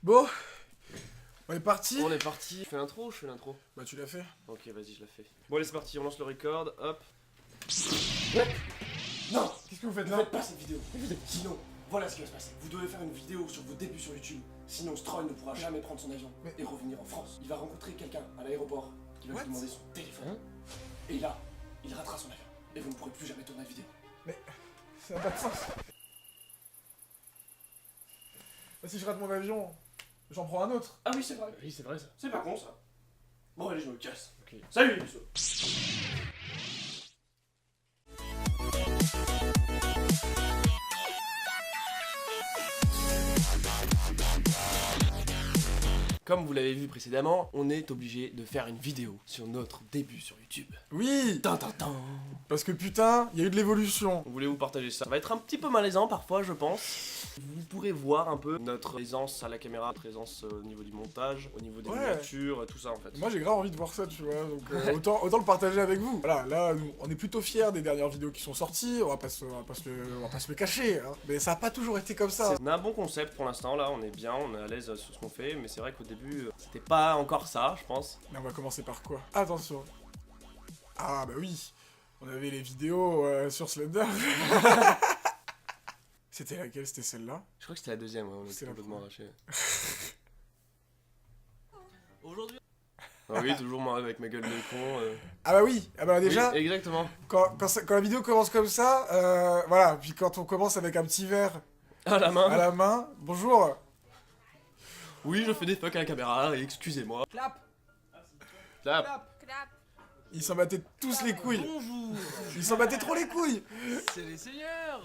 Bon, on est parti. On est parti. Je fais l'intro ou je fais l'intro? Bah tu l'as fait. Ok, vas-y, je la fais. Bon, allez, c'est parti, on lance le record, hop. Non, qu'est-ce que vous faites Ne là? faites pas cette vidéo. Sinon, voilà ce qui va se passer. Vous devez faire une vidéo sur vos débuts sur YouTube. Sinon, Stroll ne pourra jamais prendre son avion et revenir en France. Il va rencontrer quelqu'un à l'aéroport qui va lui demander son téléphone. Et là, il ratera son avion. Et vous ne pourrez plus jamais tourner la vidéo. Ça n'a pas de sens. Bah, si je rate mon avion, j'en prends un autre. Ah oui, c'est vrai. Oui, c'est vrai ça. C'est pas con ça. Bon, allez, je me casse. Ok. Salut les bisous. Comme vous l'avez vu précédemment, on est obligé de faire une vidéo sur notre début sur YouTube. Oui, Tintintin. parce que putain, il y a eu de l'évolution. Voulez-vous partager ça? Ça va être un petit peu malaisant parfois, je pense. Vous pourrez voir un peu notre présence à la caméra, présence au niveau du montage, au niveau des miniatures, tout ça en fait. Moi j'ai grave envie de voir ça, tu vois, donc autant le partager avec vous. Voilà, là, nous, on est plutôt fiers des dernières vidéos qui sont sorties, on va pas se le cacher, hein. Mais ça a pas toujours été comme ça. On a un bon concept pour l'instant, là, on est bien, on est à l'aise sur ce qu'on fait, mais c'est vrai qu'au début, c'était pas encore ça, je pense. Mais on va commencer par quoi? Attention. Ah bah oui, on avait les vidéos sur Slender. C'était laquelle? C'était celle-là? Je crois que c'était la deuxième, ouais, on C'est était la complètement arrachés. Aujourd'hui. Ah oui, toujours moi avec ma gueule de con. Ah bah oui, ah bah déjà, Oui, exactement. quand la vidéo commence comme ça, voilà, puis quand on commence avec un petit verre À la main. à la main, bonjour. Oui, je fais des fuck à la caméra, excusez-moi. Clap. Clap. Ils s'en battaient tous les couilles. Bonjour. Ils s'en battaient trop les couilles. C'est les seigneurs.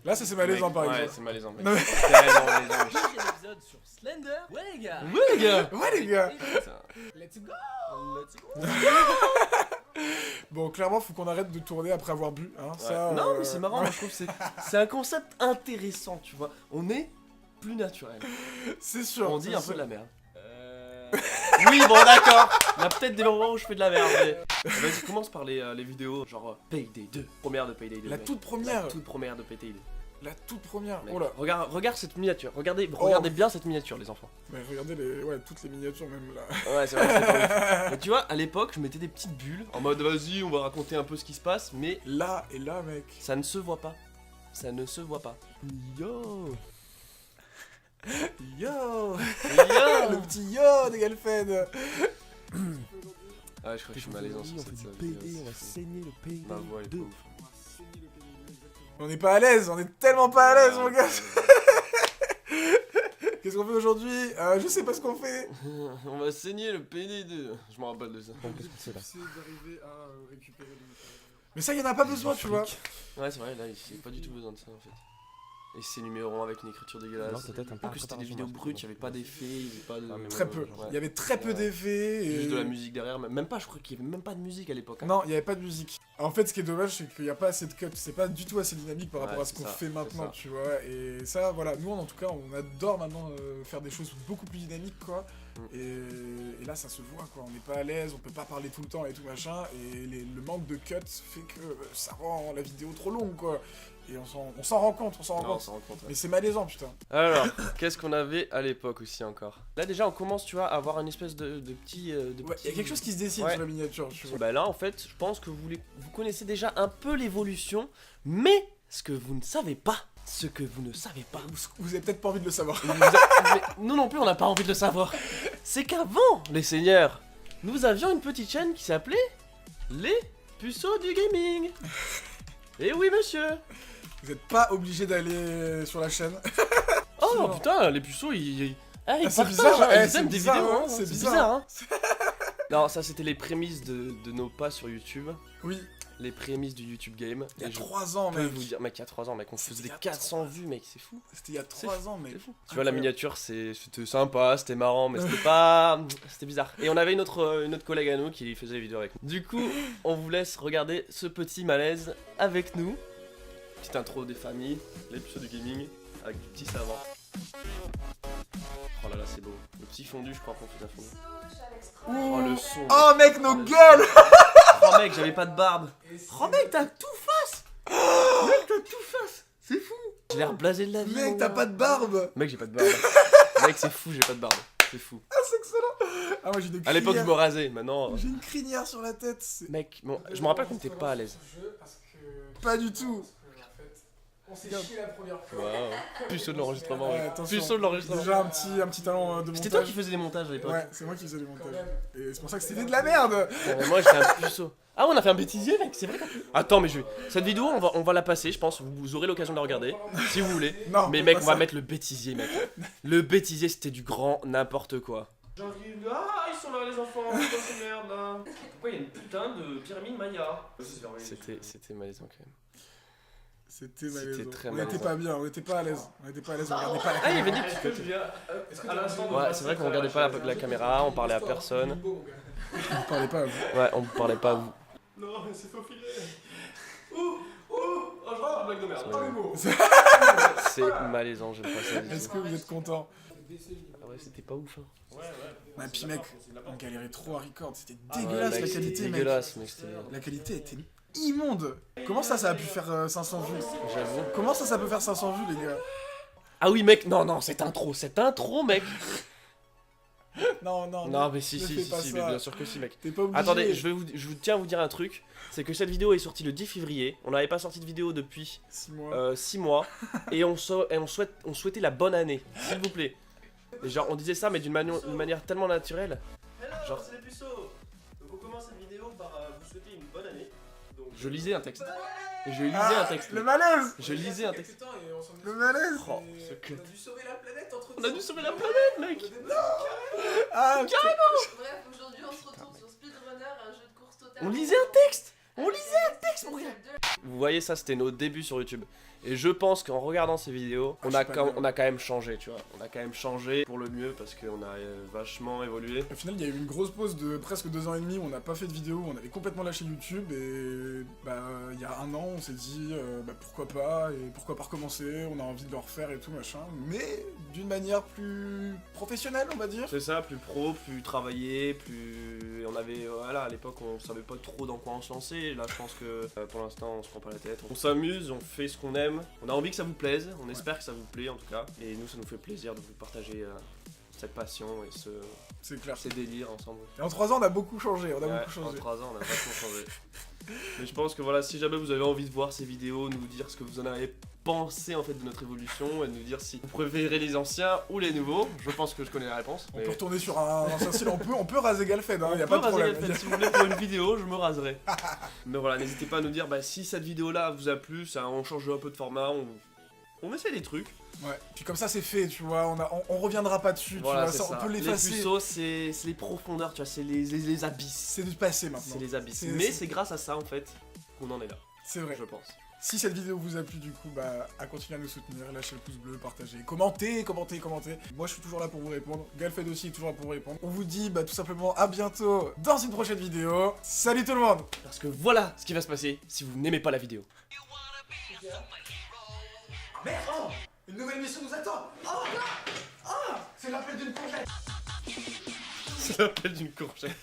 Là, ça c'est malaisant par Ouais, exemple. c'est malaisant, mec. Non, mais- Tellement malaisant, mec. Deuxième épisode sur Slender. Ouais les gars. Ouais, les gars. Ouais les gars. Putain. Let's go. Let's go. Bon, clairement, faut qu'on arrête de tourner après avoir bu. Hein. Ça, Ouais. Non, mais c'est marrant, moi je trouve que c'est un concept intéressant, tu vois. On est plus naturel. C'est sûr. On dit c'est un sûr. peu de la merde. Oui, bon, d'accord. Il y a peut-être des moments où je fais de la merde, mais. Vas-y, commence par les vidéos, genre Payday 2. Première de Payday 2. La mec. toute première. La toute première de Payday 2. La toute première. Mec, Oh là. regarde cette miniature. Regardez Oh. bien cette miniature, les enfants. Mais regardez toutes les miniatures même là. Ouais, c'est vrai, c'est pas ouf. Mais tu vois, à l'époque, je mettais des petites bulles en mode vas-y, on va raconter un peu ce qui se passe, mais Là et là, mec. ça ne se voit pas. Ça ne se voit pas. Yo Yo. Yo Le petit yo de Galfed. Ah, je crois que je suis malaisant sur cette vidéo. on va saigner le pays. Ma voix elle est pas ouf. On n'est pas à l'aise, on est tellement pas à l'aise, mon gars. Qu'est-ce qu'on fait aujourd'hui? Je sais pas ce qu'on fait. On va saigner le PD2. Je me rappelle de ça. C'est d'arriver à récupérer le matériel. Mais ça, y en a pas besoin, tu vois. Ouais, c'est vrai, là, il n'y a pas du tout besoin de ça en fait. Et c'est numéro 1 avec une écriture dégueulasse. Non, peut-être un peu En plus, c'était des vidéos brutes, il n'y avait pas d'effets, il n'y avait pas de. Ah, mais Très peu. Ouais. Il y avait très peu Ouais. d'effets. Et... Juste de la musique derrière, même pas, je crois qu'il n'y avait même pas de musique à l'époque. Hein. Non, il n'y avait pas de musique. En fait, ce qui est dommage, c'est qu'il n'y a pas assez de cuts. C'est pas du tout assez dynamique par Ouais, rapport à ce c'est qu'on ça, fait maintenant, c'est ça. tu vois. Et ça, voilà, nous, en tout cas, on adore maintenant faire des choses beaucoup plus dynamiques, quoi. Et là, ça se voit, quoi. On n'est pas à l'aise, on peut pas parler tout le temps et tout machin. Et le manque de cuts fait que ça rend la vidéo trop longue, quoi. Et on s'en rend compte, on s'en rend Non, on compte. s'en rend compte. Ouais. Mais c'est malaisant, putain. Alors, qu'est-ce qu'on avait à l'époque aussi encore? Là, déjà, on commence, tu vois, à avoir une espèce de petit. Ouais, il y a quelque chose qui se dessine Ouais. sur la miniature, tu vois. Bah là, en fait, je pense que vous connaissez déjà un peu l'évolution, mais ce que vous ne savez pas, Vous avez peut-être pas envie de le savoir. mais nous non plus, on n'a pas envie de le savoir, c'est qu'avant, les seigneurs, nous avions une petite chaîne qui s'appelait Les Puceaux du Gaming. Et oui, monsieur. Vous n'êtes pas obligé d'aller sur la chaîne. Oh Sinon- putain, les puceaux, ils c'est partagent, bizarre, hein, eh, ils c'est aiment des bizarre, vidéos, hein, hein, c'est c'est bizarre. bizarre, hein. Non, ça c'était les prémices de nos pas sur YouTube, Oui, les prémices du YouTube Game. il y a Et je 3 ans, peux mec. vous dire, mec, il y a 3 ans, mec, on C'était faisait il y des a 400 vues, mec, c'est fou. C'était il y a 3 ans, mec. C'est fou. Tu vois, la Incroyable. miniature, c'était sympa, c'était marrant, mais c'était pas. C'était bizarre. Et on avait une autre collègue à nous qui faisait les vidéos avec nous. Du coup, on vous laisse regarder ce petit malaise avec nous. Petite intro des familles, les puceaux du gaming, avec du petit savant. Oh là là, c'est beau. Le petit fondu, je crois qu'on fait un fondu. Oh le son. Oh, mec, nos le gueules. Oh mec, j'avais pas de barbe. Oh mec, t'as tout face. Mec, t'as tout face. C'est fou. J'ai l'air blasé de la vie. Mec, mon t'as gars. pas de barbe. Mec, j'ai pas de barbe. Mec, c'est fou, j'ai pas de barbe. C'est fou. Ah, c'est excellent. Ah, moi j'ai des À l'époque, je me crinières. rasais. Maintenant. J'ai une crinière sur la tête. C'est Mec, bon, je me rappelle qu'on était pas à l'aise. pas du tout. On s'est chié la première fois. Waouh. Puceau de l'enregistrement. Ouais, Ouais. attention. Puceau de l'enregistrement. Déjà un petit talent de montage. C'était toi qui faisais les montages à l'époque. Ouais, c'est moi qui faisais les montages. Et c'est pour ça que c'était de la merde. Moi, j'étais un puceau. Ah, on a fait un bêtisier, mec, c'est vrai. Attends, mais cette vidéo, on va la passer, je pense. Vous aurez l'occasion de la regarder, si vous voulez. Non, Mais mec, on va mettre le bêtisier, mec. Le bêtisier, c'était du grand n'importe quoi. J'arrive, ah, ils sont là, les enfants, c'est quoi ces merdes là? Pourquoi il y a une putain de pyramide Maya? C'était malaisant quand même. C'était malaisant. très On malaisant. était pas bien, on était pas à l'aise. On regardait pas la Ah, il y caméra. avait des petits côtés. Ouais, c'est vrai qu'on regardait pas la caméra, on parlait à personne. On parlait pas à vous. Ouais, on parlait pas à vous. Non, mais c'est faufilé. Oh, je vois une blague de merde. Oh, les mots. C'est malaisant, j'aime pas ça. Est-ce que vous êtes content? Ah ouais, c'était pas ouf. Hein. Ouais, puis mec, on galérait trop à record. C'était Ouais, dégueulasse mec, la c'était qualité, mec. dégueulasse, mec. C'était. La qualité était immonde. Comment ça a pu faire 500 vues? J'avoue. Comment ça peut faire 500 vues, les gars? Ah oui, mec, non, cette intro, mec. Non, Non, mais si, ne si, fais si, pas si, ça. mais bien sûr que si, mec. T'es pas obligé. Attendez, je tiens à vous dire un truc. C'est que cette vidéo est sortie le 10 février. On n'avait pas sorti de vidéo depuis 6 mois. 6 mois. Et on souhaitait la bonne année, s'il vous plaît. Et genre, on disait ça, mais d'une manière tellement naturelle. Genre- c'est les puceaux. Donc on commence cette vidéo par vous souhaiter une bonne année. Donc, Je lisais un texte. Je lisais Ah, un texte. le malaise. Je lisais un texte. Le malaise. Oh, ce que- On a dû sauver la planète entre On a dû sauver la planète, mec. Ah, Bref, aujourd'hui on se retrouve sur Speedrunner, un jeu de course total. On lisait un texte. On lisait un texte, mon gars. Vous voyez, ça, c'était nos débuts sur YouTube. Et je pense qu'en regardant ces vidéos, on a quand même changé, tu vois. On a quand même changé pour le mieux parce qu'on a vachement évolué. Au final, il y a eu une grosse pause de presque 2 ans et demi où on n'a pas fait de vidéo, on avait complètement lâché YouTube et il y a 1 an, on s'est dit pourquoi pas et pourquoi pas recommencer, on a envie de le refaire et tout machin, mais d'une manière plus professionnelle, on va dire. C'est ça, plus pro, plus travaillé, plus... On avait... Voilà, à l'époque, on savait pas trop dans quoi on se lancer. Là, je pense que pour l'instant, on se prend pas la tête. On s'amuse, on fait ce qu'on aime. On a envie que ça vous plaise. On espère que ça vous plaît, en tout cas. Et nous, ça nous fait plaisir de vous partager cette passion et C'est clair. ces délires ensemble. Et en 3 ans, on a beaucoup changé, on a Ouais, beaucoup changé. En 3 ans, on a vachement changé. Mais je pense que voilà, si jamais vous avez envie de voir ces vidéos, nous dire ce que vous en avez pensé en fait de notre évolution et de nous dire si vous préférez les anciens ou les nouveaux, je pense que je connais la réponse. On peut retourner sur un ancien style, on peut raser Galfed, hein, y a pas de problème. Si vous voulez pour une vidéo, je me raserai. Mais voilà, n'hésitez pas à nous dire si cette vidéo là vous a plu, on change un peu de format, on essaie des trucs. Ouais, puis comme ça c'est fait, tu vois, on reviendra pas dessus, Voilà, tu vois, c'est ça, ça. on peut Les l'effacer. puceaux, c'est les profondeurs, tu vois, c'est les abysses. C'est du passé maintenant. C'est les abysses. C'est- Mais c'est- c'est grâce à ça en fait qu'on en est là, C'est vrai. je pense. Si cette vidéo vous a plu du coup, à continuer à nous soutenir, lâchez le pouce bleu, partagez, commentez. Moi je suis toujours là pour vous répondre, Galfed aussi est toujours là pour vous répondre. On vous dit tout simplement à bientôt dans une prochaine vidéo. Salut tout le monde. Parce que voilà ce qui va se passer si vous n'aimez pas la vidéo. Merde, une nouvelle mission nous attend. C'est l'appel d'une courgette. C'est l'appel d'une courgette.